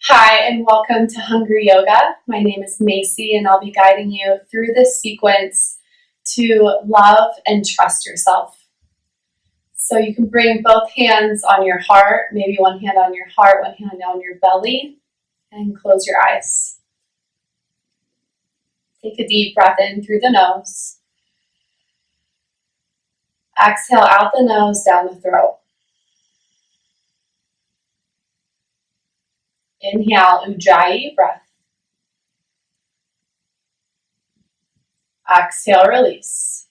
Hi, and welcome to Hungry Yoga. My name is Macy, and I'll be guiding you through this sequence to love and trust yourself. So you can bring both hands on your heart, maybe one hand on your heart, one hand on your belly, and close your eyes. Take a deep breath in through the nose. Exhale out the nose, down the throat. Inhale, Ujjayi breath. Exhale, release.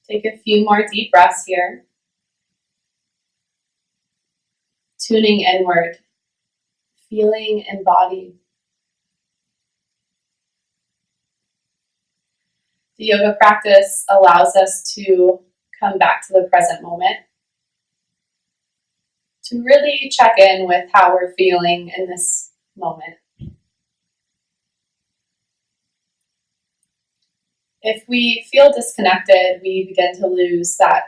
Take a few more deep breaths here. Tuning inward, feeling embodied. The yoga practice allows us to come back to the present moment, to really check in with how we're feeling in this moment. If we feel disconnected, we begin to lose that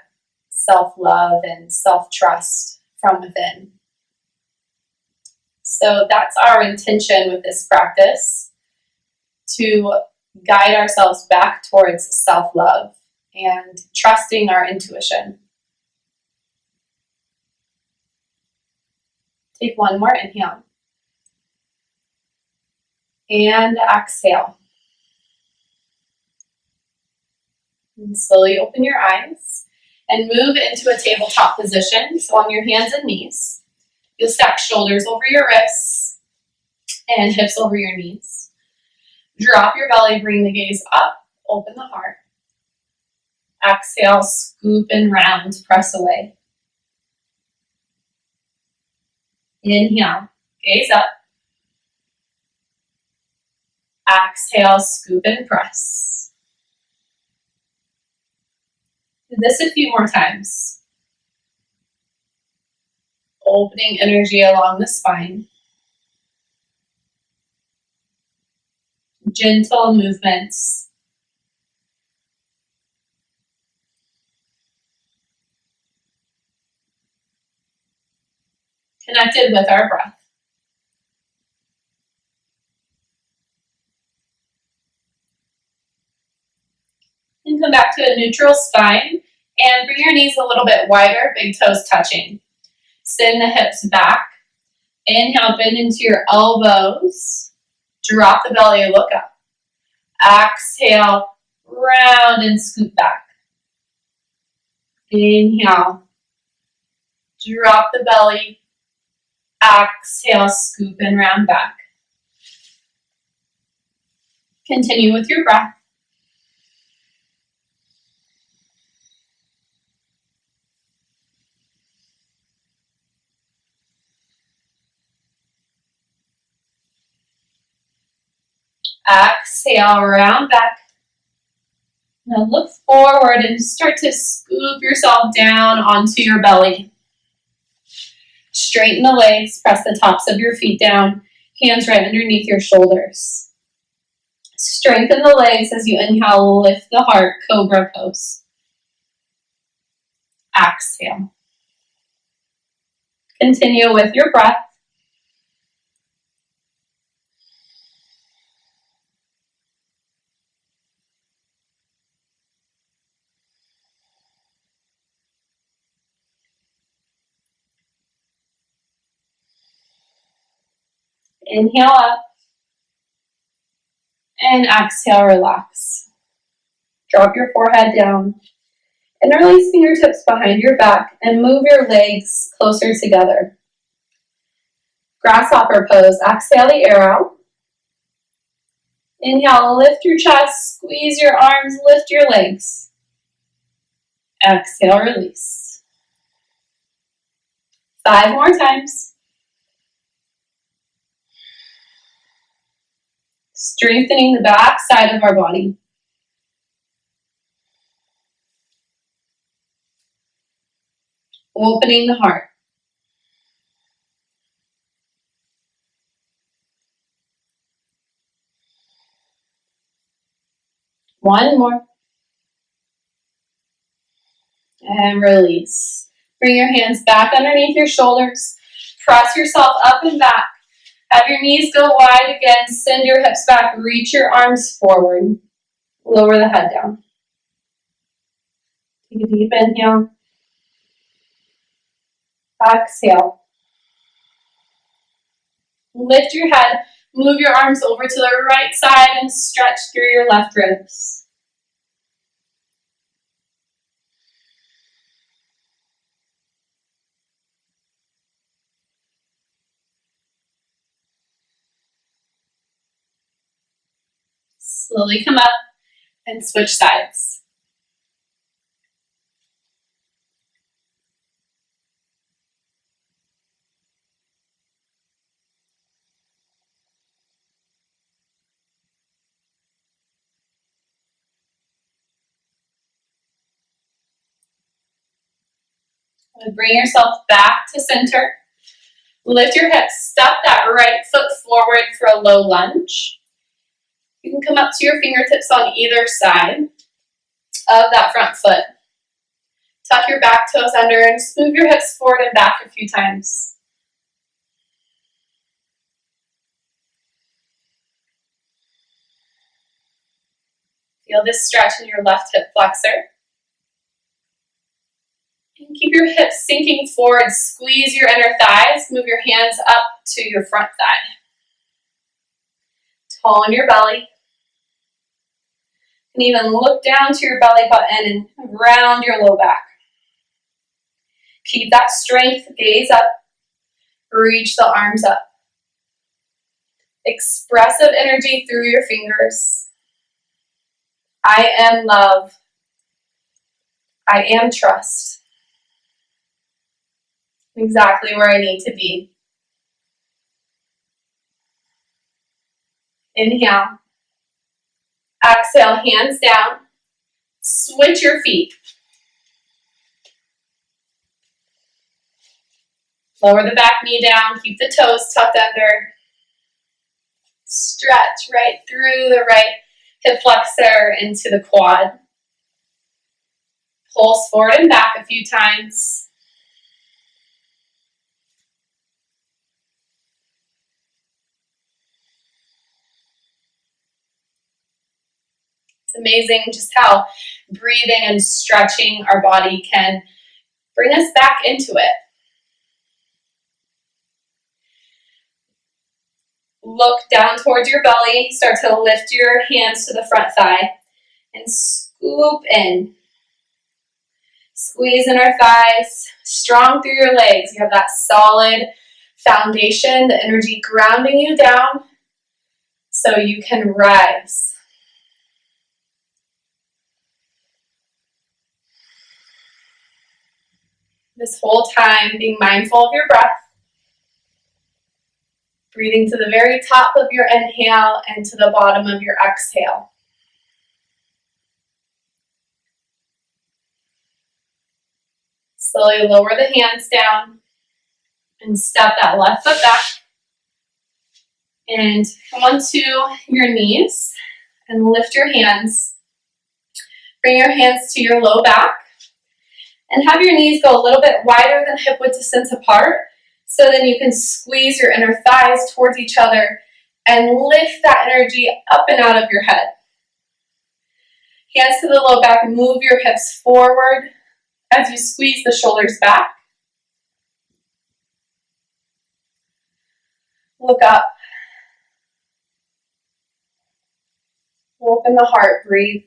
self-love and self-trust from within. So that's our intention with this practice, to guide ourselves back towards self-love and trusting our intuition. Take one more inhale. And exhale. And slowly open your eyes and move into a tabletop position. So on your hands and knees, you'll stack shoulders over your wrists and hips over your knees. Drop your belly, bring the gaze up, open the heart. Exhale, scoop and round, press away. Inhale, gaze up. Exhale, scoop and press. Do this a few more times. Opening energy along the spine. Gentle movements. Connected with our breath. And come back to a neutral spine and bring your knees a little bit wider, big toes touching. Send the hips back. Inhale, bend into your elbows. Drop the belly, look up. Exhale, round and scoop back. Inhale, drop the belly. Exhale, scoop and round back. Continue with your breath. Exhale, round back. Now look forward and start to scoop yourself down onto your belly. Straighten the legs, press the tops of your feet down, hands right underneath your shoulders. Strengthen the legs as you inhale, lift the heart, cobra pose. Exhale. Continue with your breath. Inhale up. And exhale, relax. Drop your forehead down. Interlace fingertips behind your back and move your legs closer together. Grasshopper pose. Exhale the air out. Inhale, lift your chest, squeeze your arms, lift your legs. Exhale, release. 5 more times. Strengthening the back side of our body. Opening the heart. One more. And release. Bring your hands back underneath your shoulders. Press yourself up and back. Have your knees go wide again. Send your hips back. Reach your arms forward. Lower the head down. Take a deep inhale. Exhale. Lift your head. Move your arms over to the right side and stretch through your left ribs. Slowly come up and switch sides. Bring yourself back to center. Lift your hips. Step that right foot forward for a low lunge. You can come up to your fingertips on either side of that front foot. Tuck your back toes under and just move your hips forward and back a few times. Feel this stretch in your left hip flexor. And keep your hips sinking forward. Squeeze your inner thighs. Move your hands up to your front thigh. Tall in your belly. And even look down to your belly button and round your low back. Keep that strength. Gaze up. Reach the arms up. Expressive energy through your fingers. I am love. I am trust. Exactly where I need to be. Inhale. Exhale, hands down. Switch your feet. Lower the back knee down. Keep the toes tucked under. Stretch right through the right hip flexor into the quad. Pulse forward and back a few times. It's amazing just how breathing and stretching our body can bring us back into it. Look down towards your belly. Start to lift your hands to the front thigh and scoop in. Squeeze in our thighs, strong through your legs. You have that solid foundation, the energy grounding you down so you can rise. This whole time, being mindful of your breath. Breathing to the very top of your inhale and to the bottom of your exhale. Slowly lower the hands down and step that left foot back. And come onto your knees and lift your hands. Bring your hands to your low back and have your knees go a little bit wider than hip width distance apart. So then you can squeeze your inner thighs towards each other and lift that energy up and out of your head. Hands to the low back, move your hips forward as you squeeze the shoulders back. Look up. Open the heart, breathe.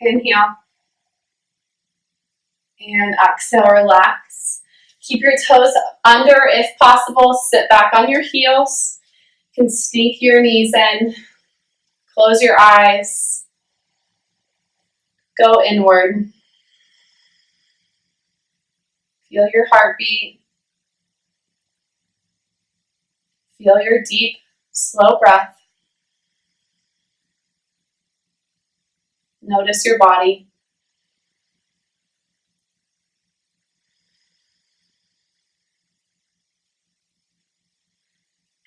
Inhale. And exhale, relax. Keep your toes under if possible. Sit back on your heels. You can sneak your knees in. Close your eyes. Go inward. Feel your heartbeat. Feel your deep, slow breath. Notice your body.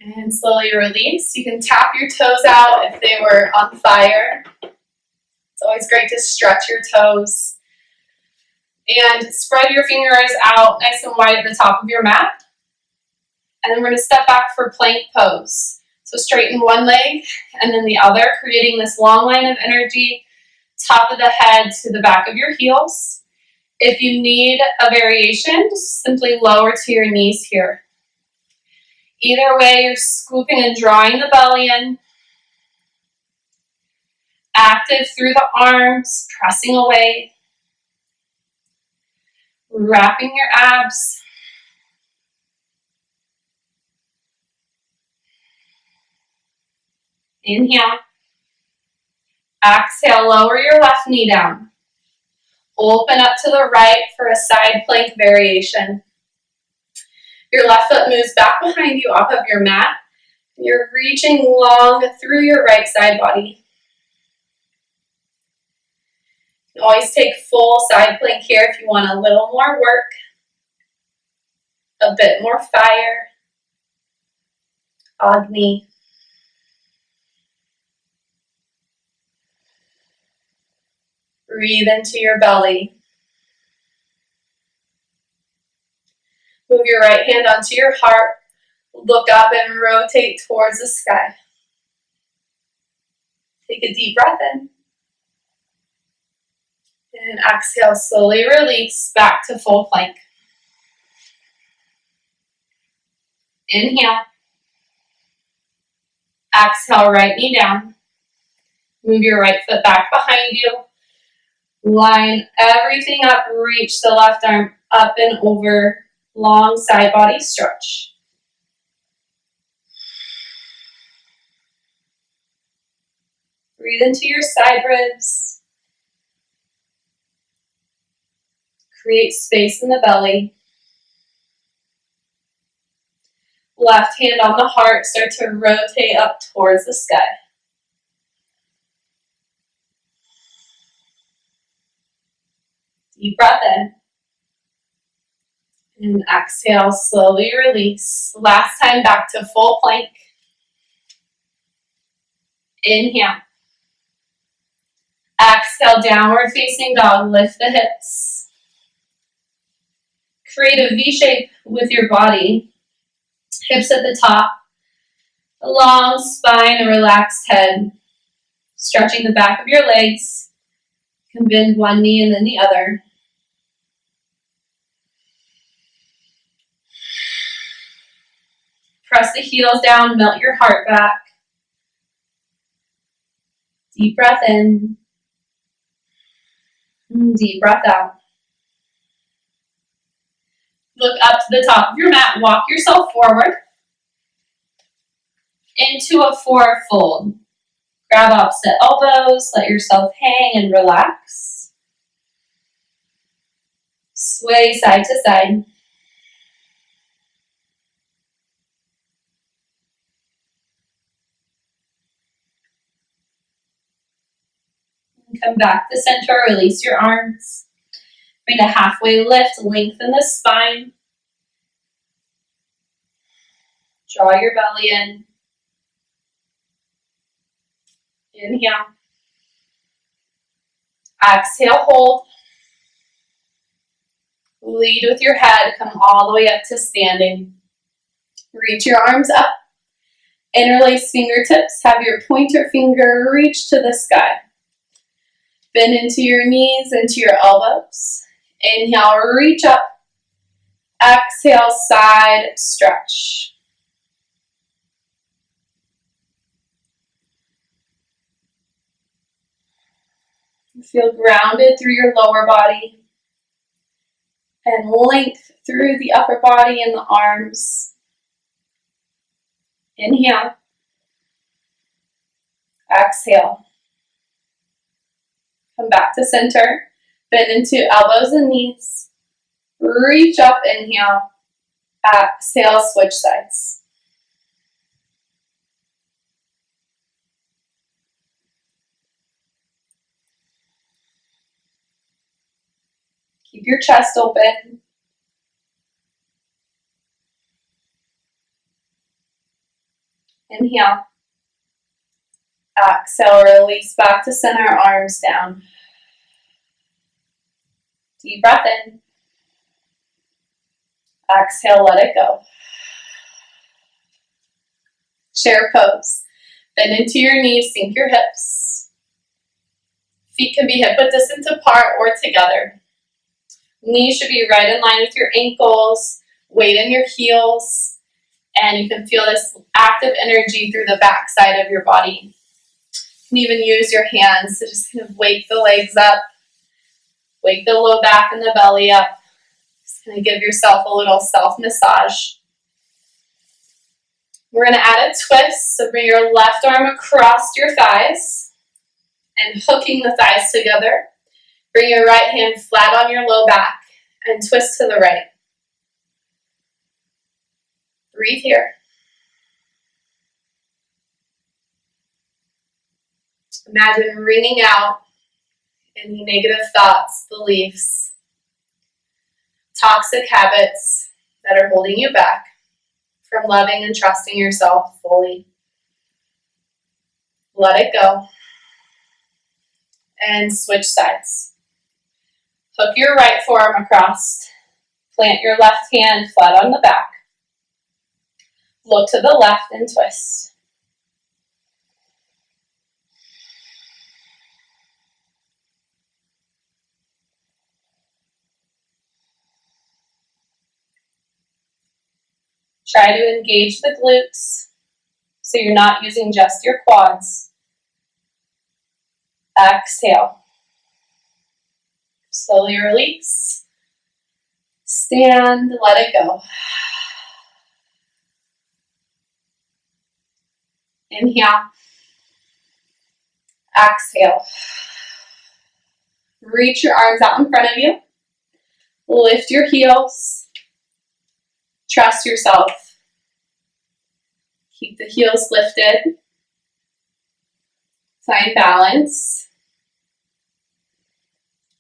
And slowly release. You can tap your toes out if they were on fire. It's always great to stretch your toes. And spread your fingers out nice and wide at the top of your mat. And then we're going to step back for plank pose. So straighten one leg and then the other, creating this long line of energy, top of the head to the back of your heels. If you need a variation, just simply lower to your knees here. Either way, you're scooping and drawing the belly in. Active through the arms, pressing away. Wrapping your abs. Inhale. Exhale, lower your left knee down. Open up to the right for a side plank variation. Your left foot moves back behind you off of your mat. You're reaching long through your right side body. You can always take full side plank here if you want a little more work, a bit more fire. Agni. Breathe into your belly. Move your right hand onto your heart. Look up and rotate towards the sky. Take a deep breath in. And exhale, slowly release back to full plank. Inhale. Exhale, right knee down. Move your right foot back behind you. Line everything up, reach the left arm up and over. Long side body stretch. Breathe into your side ribs. Create space in the belly. Left hand on the heart, start to rotate up towards the sky. Deep breath in. And exhale, slowly release. Last time back to full plank. Inhale. Exhale, downward facing dog. Lift the hips. Create a V shape with your body. Hips at the top. A long spine, a relaxed head. Stretching the back of your legs. You can bend one knee and then the other. Press the heels down, melt your heart back. Deep breath in. Deep breath out. Look up to the top of your mat, walk yourself forward into a forward fold. Grab opposite elbows, let yourself hang and relax. Sway side to side. Come back to center, release your arms. Bring a halfway lift, lengthen the spine. Draw your belly in. Inhale. Exhale, hold. Lead with your head, come all the way up to standing. Reach your arms up. Interlace fingertips, have your pointer finger reach to the sky. Bend into your knees, into your elbows. Inhale, reach up. Exhale, side stretch. Feel grounded through your lower body and length through the upper body and the arms. Inhale. Exhale. Come back to center. Bend into elbows and knees. Reach up, inhale. Exhale, switch sides. Keep your chest open. Inhale. Exhale, release back to center, arms down. Deep breath in. Exhale, let it go. Chair pose. Bend into your knees, sink your hips. Feet can be hip width distance apart or together. Knees should be right in line with your ankles, weight in your heels, and you can feel this active energy through the back side of your body. You can even use your hands to just kind of wake the legs up, wake the low back and the belly up. Just kind of give yourself a little self-massage. We're going to add a twist, so bring your left arm across your thighs and hooking the thighs together. Bring your right hand flat on your low back and twist to the right. Breathe here. Imagine wringing out any negative thoughts, beliefs, toxic habits that are holding you back from loving and trusting yourself fully. Let it go. And switch sides. Hook your right forearm across. Plant your left hand flat on the back. Look to the left and twist. Try to engage the glutes so you're not using just your quads. Exhale. Slowly release. Stand, let it go. Inhale. Exhale. Reach your arms out in front of you. Lift your heels. Trust yourself. Keep the heels lifted. Find balance.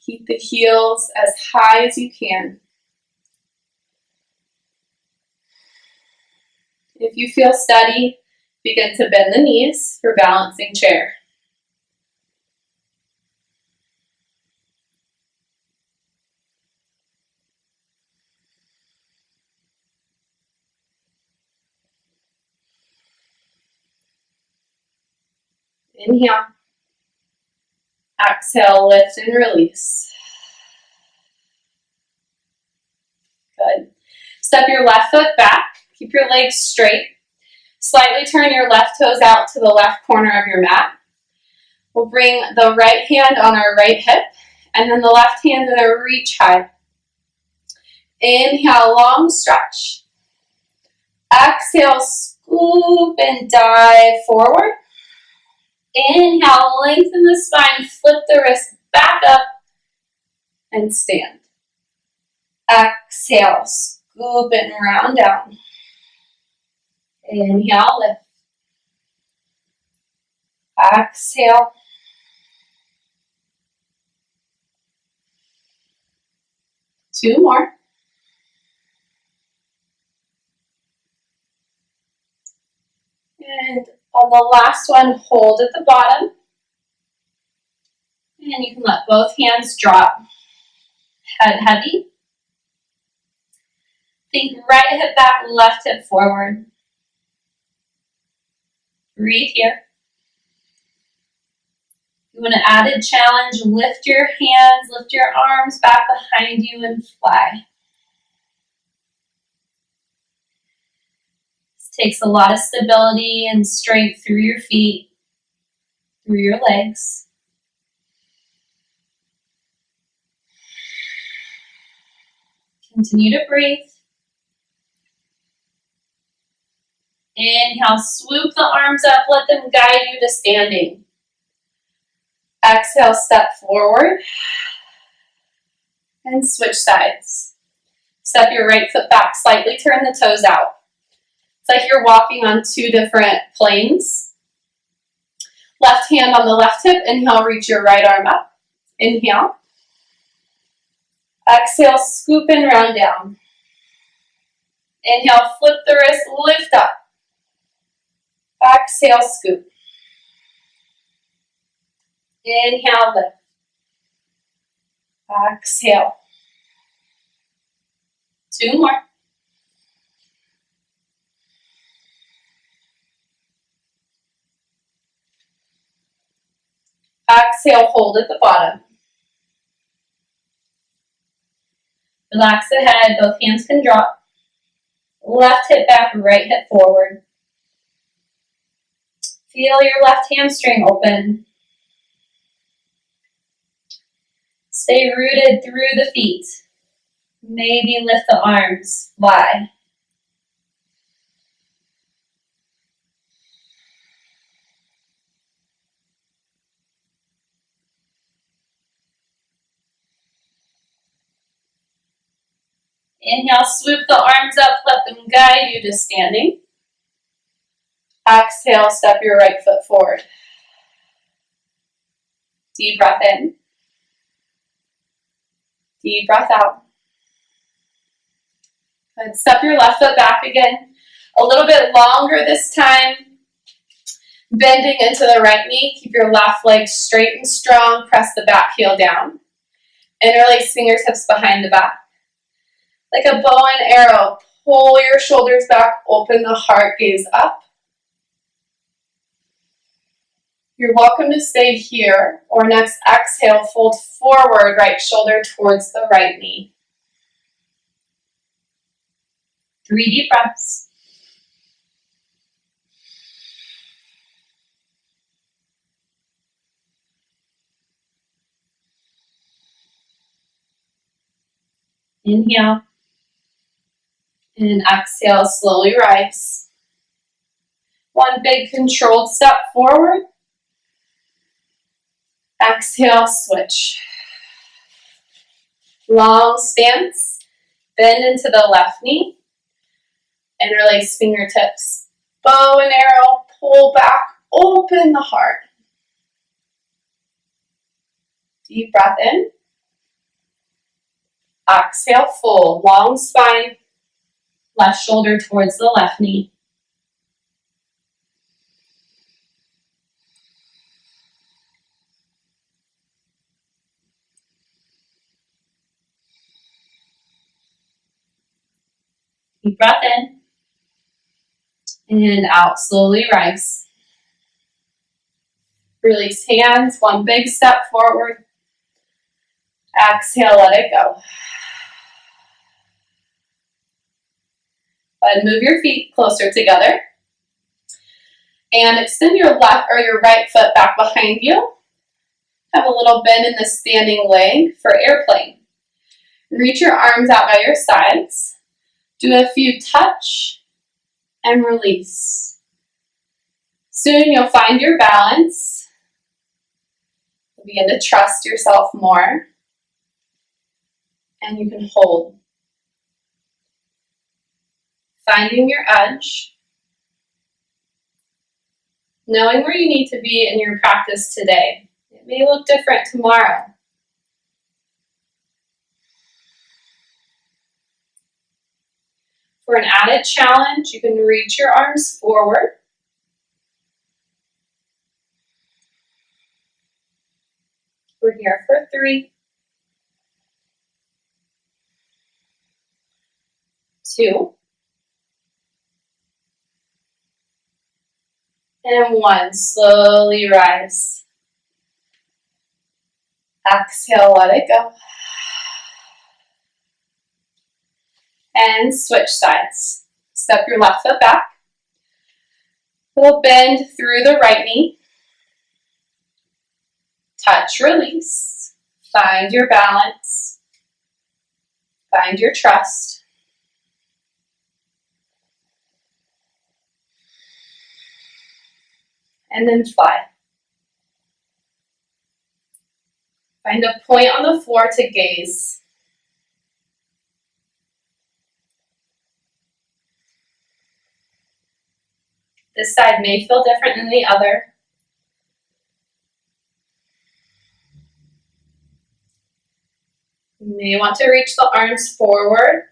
Keep the heels as high as you can. If you feel steady, begin to bend the knees for balancing chair. Inhale. Exhale, lift and release. Good. Step your left foot back. Keep your legs straight. Slightly turn your left toes out to the left corner of your mat. We'll bring the right hand on our right hip, and then the left hand in a reach high. Inhale, long stretch. Exhale, scoop and dive forward. Inhale, lengthen the spine, flip the wrist back up, and stand. Exhale, scoop and round down. Inhale, lift. Exhale. Two more. And on the last one, hold at the bottom. And you can let both hands drop. Head heavy. Think right hip back, left hip forward. Breathe here. You want an added challenge, lift your hands, lift your arms back behind you and fly. Takes a lot of stability and strength through your feet, through your legs. Continue to breathe. Inhale, swoop the arms up, let them guide you to standing. Exhale, step forward and switch sides. Step your right foot back, slightly turn the toes out. It's like you're walking on two different planes. Left hand on the left hip. Inhale, reach your right arm up. Inhale. Exhale, scoop and round down. Inhale, flip the wrist, lift up. Exhale, scoop. Inhale, lift. Exhale. 2 more. Exhale, hold at the bottom. Relax the head, both hands can drop. Left hip back, right hip forward. Feel your left hamstring open. Stay rooted through the feet. Maybe lift the arms, fly. Inhale, swoop the arms up, let them guide you to standing. Exhale, step your right foot forward. Deep breath in. Deep breath out. Good. Step your left foot back again. A little bit longer this time. Bending into the right knee. Keep your left leg straight and strong. Press the back heel down. Interlace fingertips behind the back. Like a bow and arrow, pull your shoulders back, open the heart, gaze up. You're welcome to stay here, or next exhale, fold forward, right shoulder towards the right knee. 3 deep breaths. Inhale. And exhale, slowly rise. 1 big controlled step forward. Exhale, switch. Long stance. Bend into the left knee. Interlace fingertips. Bow and arrow, pull back, open the heart. Deep breath in. Exhale, fold. Long spine. Left shoulder towards the left knee. Deep breath in. And out, slowly rise. Release hands, 1 big step forward. Exhale, let it go. And move your feet closer together. And extend your left or your right foot back behind you. Have a little bend in the standing leg for airplane. Reach your arms out by your sides. Do a few touch and release. Soon you'll find your balance. You'll begin to trust yourself more. And you can hold. Finding your edge. Knowing where you need to be in your practice today. It may look different tomorrow. For an added challenge, you can reach your arms forward. We're here for 3, 2, and 1. Slowly rise. Exhale, let it go. And switch sides. Step your left foot back. We'll bend through the right knee. Touch, release. Find your balance. Find your trust. And then fly. Find a point on the floor to gaze. This side may feel different than the other. You may want to reach the arms forward.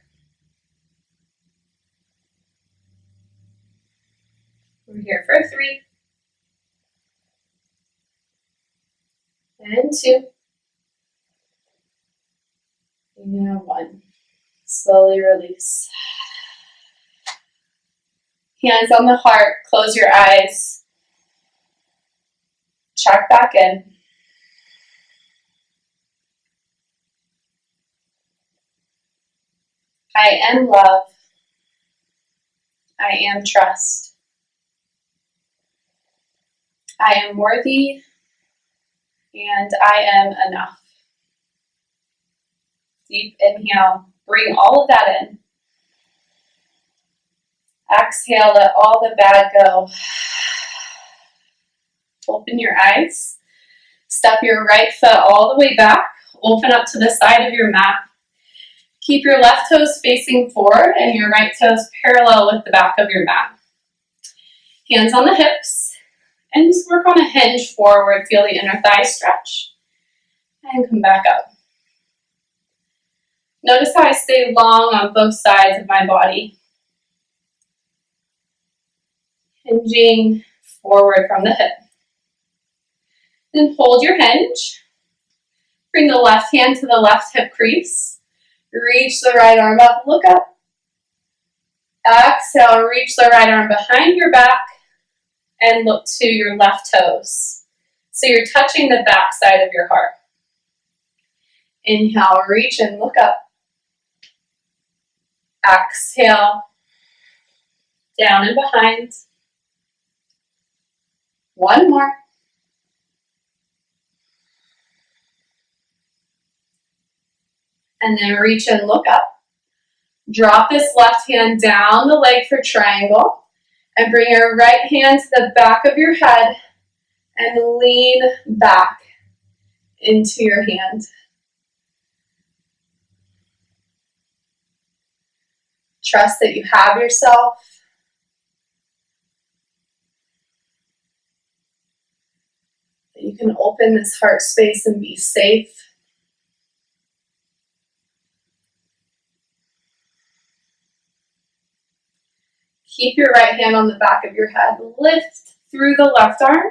We're here for 3. And 2. And 1. Slowly release. Hands on the heart, close your eyes. Check back in. I am love. I am trust. I am worthy, and I am enough. Deep inhale, bring all of that in. Exhale, let all the bad go. Open your eyes. Step your right foot all the way back. Open up to the side of your mat. Keep your left toes facing forward and your right toes parallel with the back of your mat. Hands on the hips. And just work on a hinge forward. Feel the inner thigh stretch. And come back up. Notice how I stay long on both sides of my body. Hinging forward from the hip. Then hold your hinge. Bring the left hand to the left hip crease. Reach the right arm up, look up. Exhale, reach the right arm behind your back and look to your left toes. So you're touching the back side of your heart. Inhale, reach and look up. Exhale, down and behind. One more. And then reach and look up. Drop this left hand down the leg for triangle. And bring your right hand to the back of your head and lean back into your hand. Trust that you have yourself. That you can open this heart space and be safe. Keep your right hand on the back of your head. Lift through the left arm.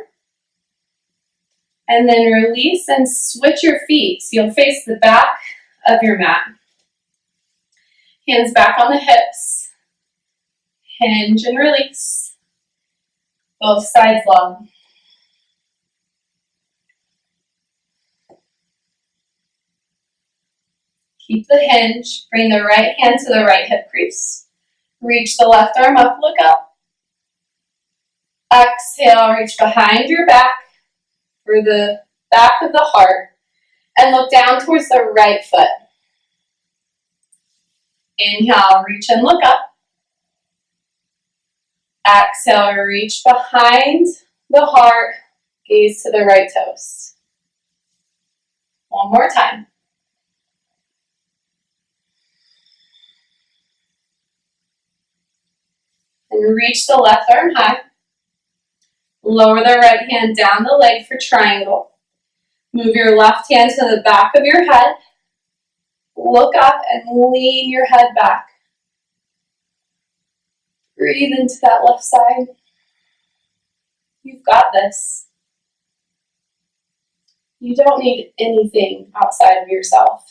And then release and switch your feet. So you'll face the back of your mat. Hands back on the hips. Hinge and release. Both sides long. Keep the hinge. Bring the right hand to the right hip crease. Reach the left arm up, look up. Exhale, reach behind your back for the back of the heart and look down towards the right foot. Inhale, reach and look up. Exhale, reach behind the heart, gaze to the right toes. One more time. And reach the left arm high. Lower the right hand down the leg for triangle. Move your left hand to the back of your head. Look up and lean your head back. Breathe into that left side. You've got this. You don't need anything outside of yourself.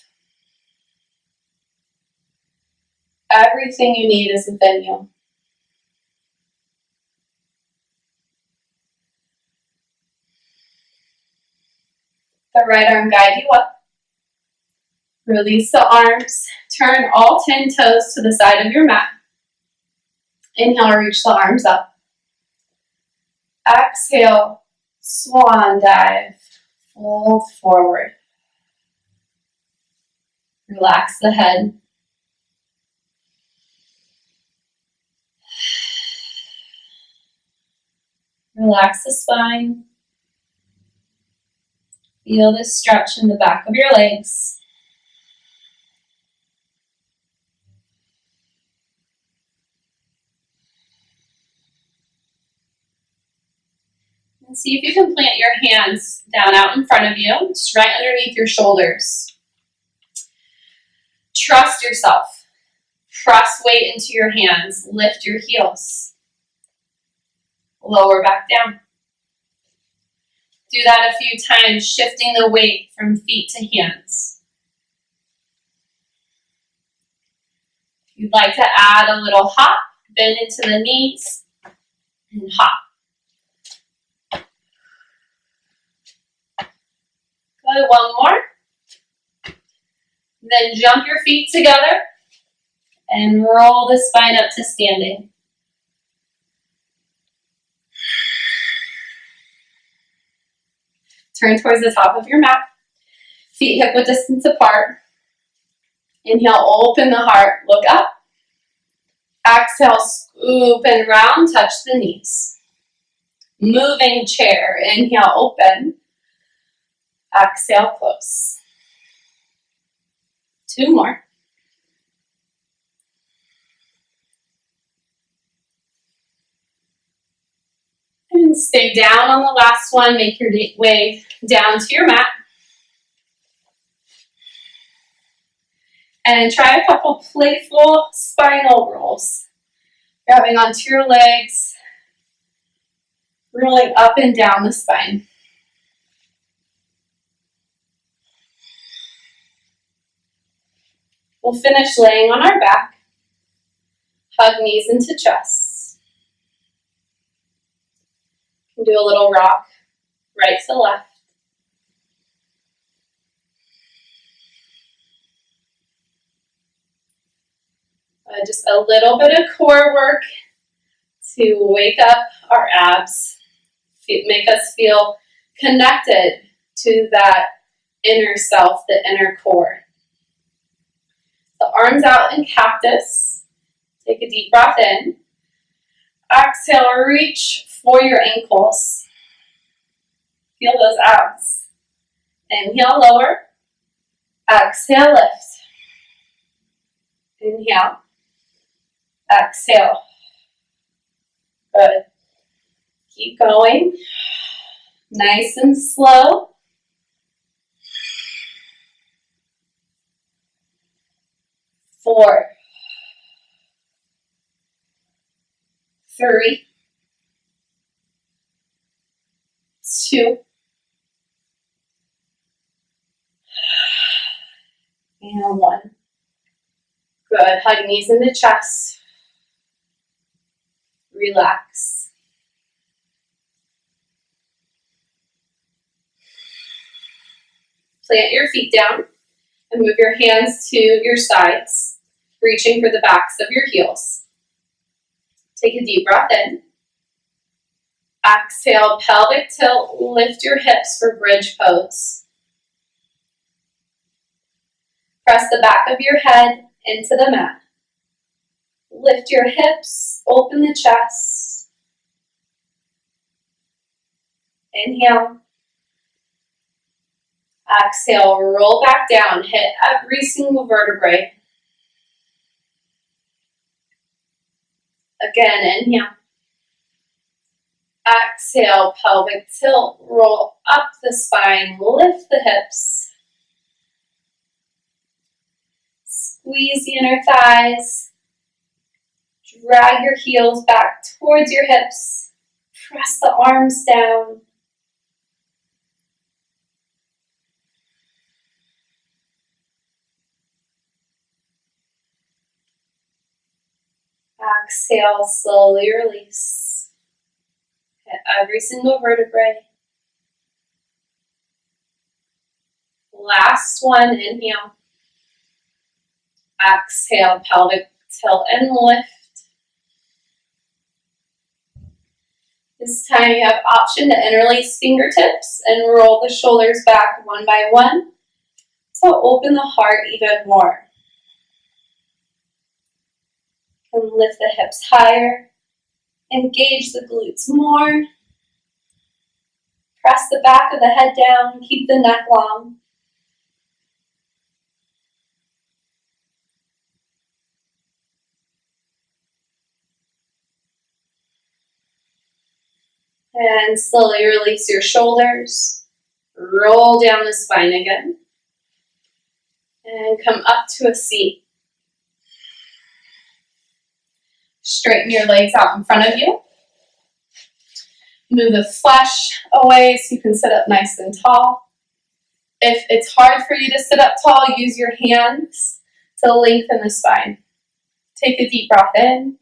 Everything you need is within you. The right arm guide you up. Release the arms. Turn all 10 toes to the side of your mat. Inhale, reach the arms up. Exhale, swan dive. Fold forward. Relax the head. Relax the spine. Feel this stretch in the back of your legs. And see if you can plant your hands down out in front of you, just right underneath your shoulders. Trust yourself. Press weight into your hands. Lift your heels. lower back down. Do that a few times, shifting the weight from feet to hands. If you'd like to add a little hop, bend into the knees and hop. Good, one more. Then jump your feet together and roll the spine up to standing. Turn towards the top of your mat. Feet hip-width distance apart. Inhale, open the heart, look up. Exhale, scoop and round, touch the knees. Moving chair, inhale, open. Exhale, close. Two more. And stay down on the last one. Make your way down to your mat. And try a couple playful spinal rolls. Grabbing onto your legs, rolling up and down the spine. We'll finish laying on our back. Hug knees into chest. You can do a little rock, right to left. Just a little bit of core work to wake up our abs, make us feel connected to that inner self, the inner core. The arms out in cactus. Take a deep breath in. Exhale, reach for your ankles. Feel those abs. Inhale, lower. Exhale, lift. Inhale. Exhale. Good. Keep going. Nice and slow. Four. Three. Two. And one. Good. Hug knees into chest. Relax. Plant your feet down and move your hands to your sides, reaching for the backs of your heels. Take a deep breath in. Exhale, pelvic tilt, lift your hips for bridge pose. Press the back of your head into the mat. Lift your hips, open the chest. Inhale. Exhale, roll back down, hit every single vertebrae. Again, inhale. Exhale, pelvic tilt, roll up the spine, lift the hips. Squeeze the inner thighs. Drag your heels back towards your hips. Press the arms down. Exhale, slowly release. Hit every single vertebrae. Last one, inhale. Exhale, pelvic tilt and lift. This time you have option to interlace fingertips and roll the shoulders back one by one to open the heart even more. And lift the hips higher. Engage the glutes more. Press the back of the head down. Keep the neck long. And slowly release your shoulders. Roll down the spine again. And come up to a seat. Straighten your legs out in front of you. Move the flesh away so you can sit up nice and tall. If it's hard for you to sit up tall, use your hands to lengthen the spine. Take a deep breath in.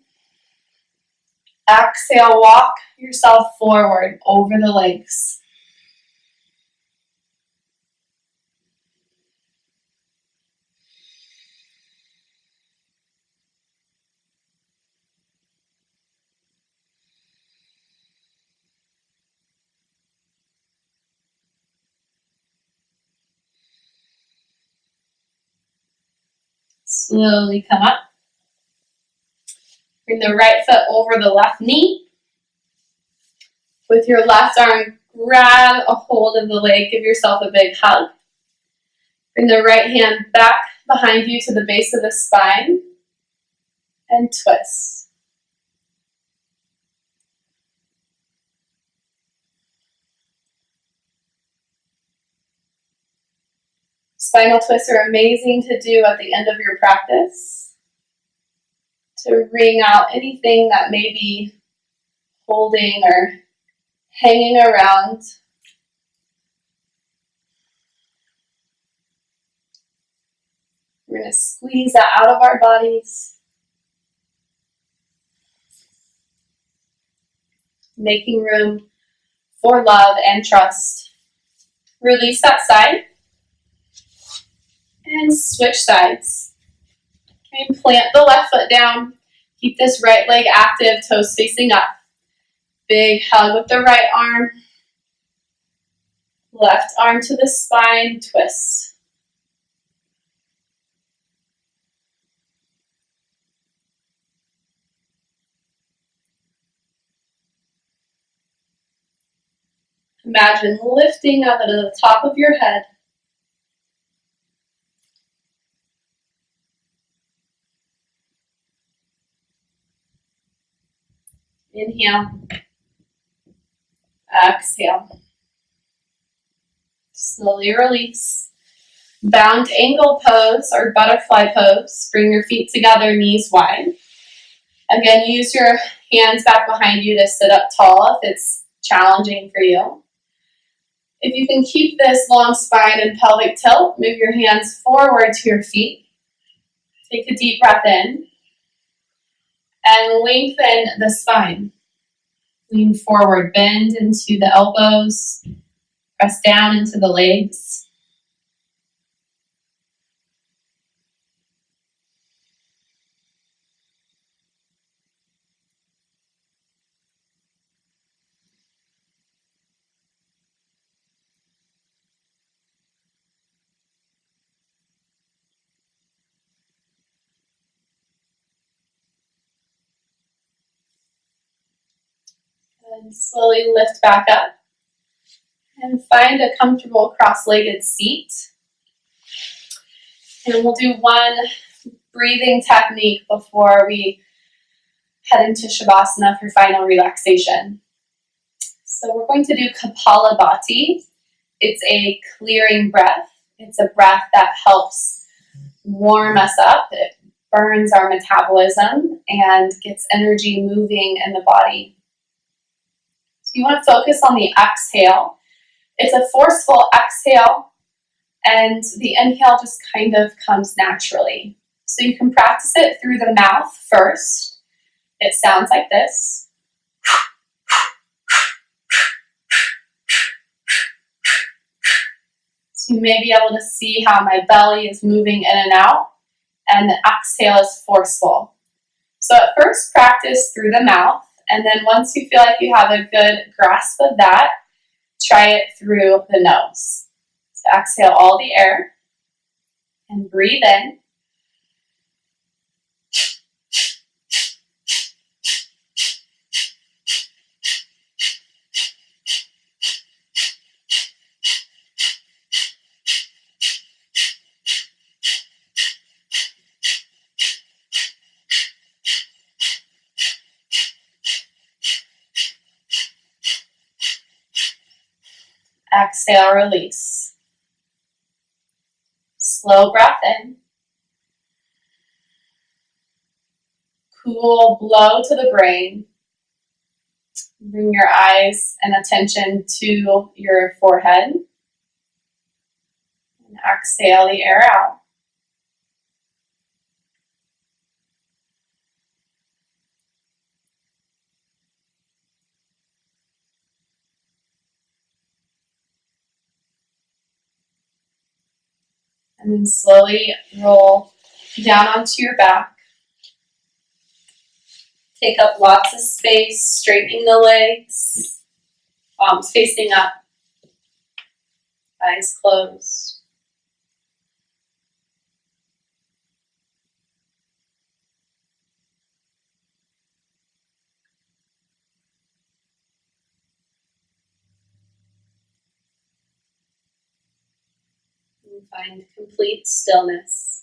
Exhale, walk yourself forward over the legs. Slowly come up. Bring the right foot over the left knee. With your left arm, grab a hold of the leg. Give yourself a big hug. Bring the right hand back behind you to the base of the spine and twist. Spinal twists are amazing to do at the end of your practice to wring out anything that may be holding or hanging around. We're going to squeeze that out of our bodies, making room for love and trust. Release that side and switch sides. And plant the left foot down. Keep this right leg active, toes facing up. Big hug with the right arm. Left arm to the spine, twist. Imagine lifting up to the top of your head. Inhale. Exhale. Slowly release. Bound angle pose or butterfly pose. Bring your feet together, knees wide. Again, use your hands back behind you to sit up tall if it's challenging for you. If you can keep this long spine and pelvic tilt, move your hands forward to your feet. Take a deep breath in and lengthen the spine. Lean forward, bend into the elbows, press down into the legs. And slowly lift back up and find a comfortable cross-legged seat. And we'll do one breathing technique before we head into Shavasana for final relaxation. So we're going to do Kapalabhati. It's a clearing breath. It's a breath that helps warm us up. It burns our metabolism and gets energy moving in the body. So you want to focus on the exhale. It's a forceful exhale, and the inhale just kind of comes naturally. So you can practice it through the mouth first. It sounds like this. So you may be able to see how my belly is moving in and out, and the exhale is forceful. So at first, practice through the mouth, and then once you feel like you have a good grasp of that, try it through the nose. So exhale all the air and breathe in. Exhale, release. Slow breath in. Cool blow to the brain. Bring your eyes and attention to your forehead. And exhale the air out. And then slowly roll down onto your back. Take up lots of space, straightening the legs, palms facing up, eyes closed. And find complete stillness.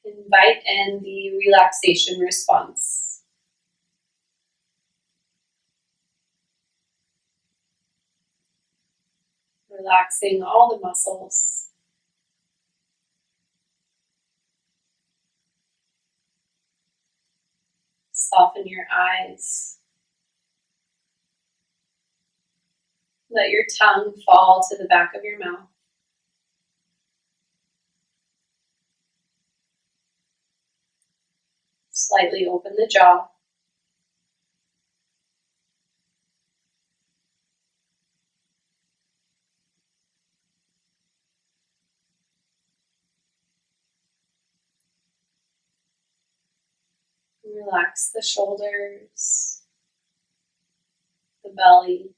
Invite in the relaxation response. Relaxing all the muscles. Soften your eyes. Let your tongue fall to the back of your mouth. Slightly open the jaw. Relax the shoulders, the belly,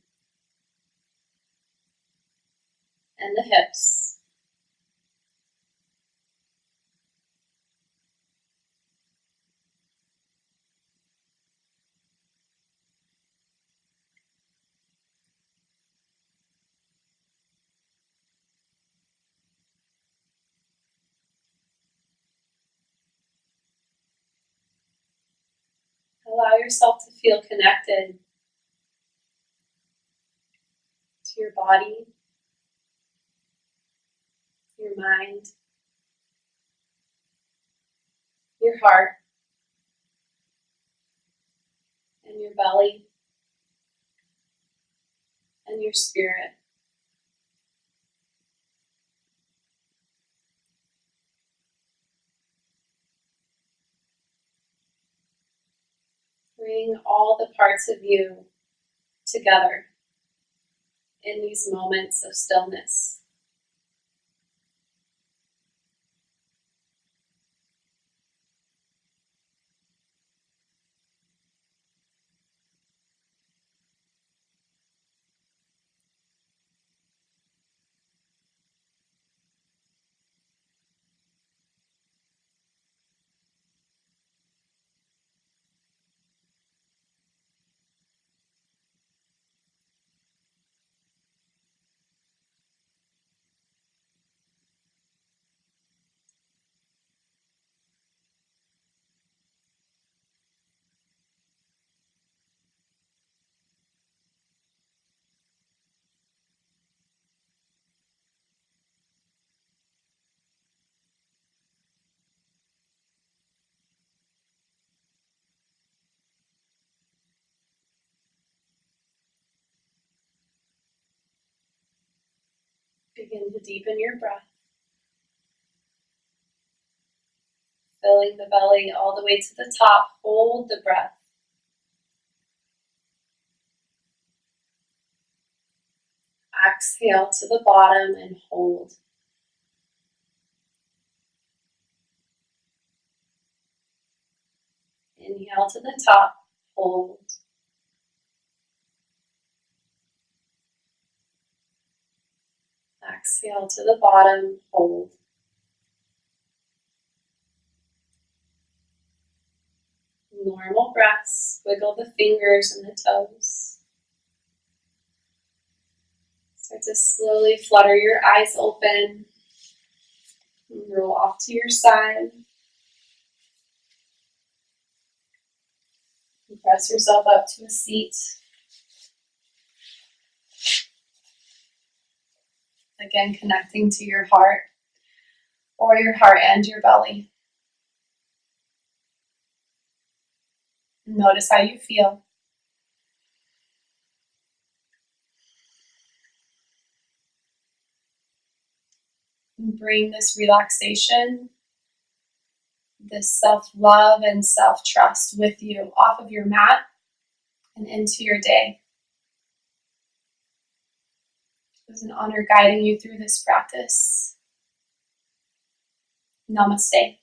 and the hips. Allow yourself to feel connected to your body, your mind, your heart, and your belly, and your spirit. Bring all the parts of you together in these moments of stillness. Begin to deepen your breath, filling the belly all the way to the top. Hold the breath. Exhale to the bottom and hold. Inhale to the top, hold. Exhale to the bottom, hold. Normal breaths, wiggle the fingers and the toes. Start to slowly flutter your eyes open. And roll off to your side. And press yourself up to a seat. Again, connecting to your heart. or your heart and your belly. Notice how you feel. And bring this relaxation, this self-love and self-trust with you off of your mat and into your day. It was an honor guiding you through this practice. Namaste.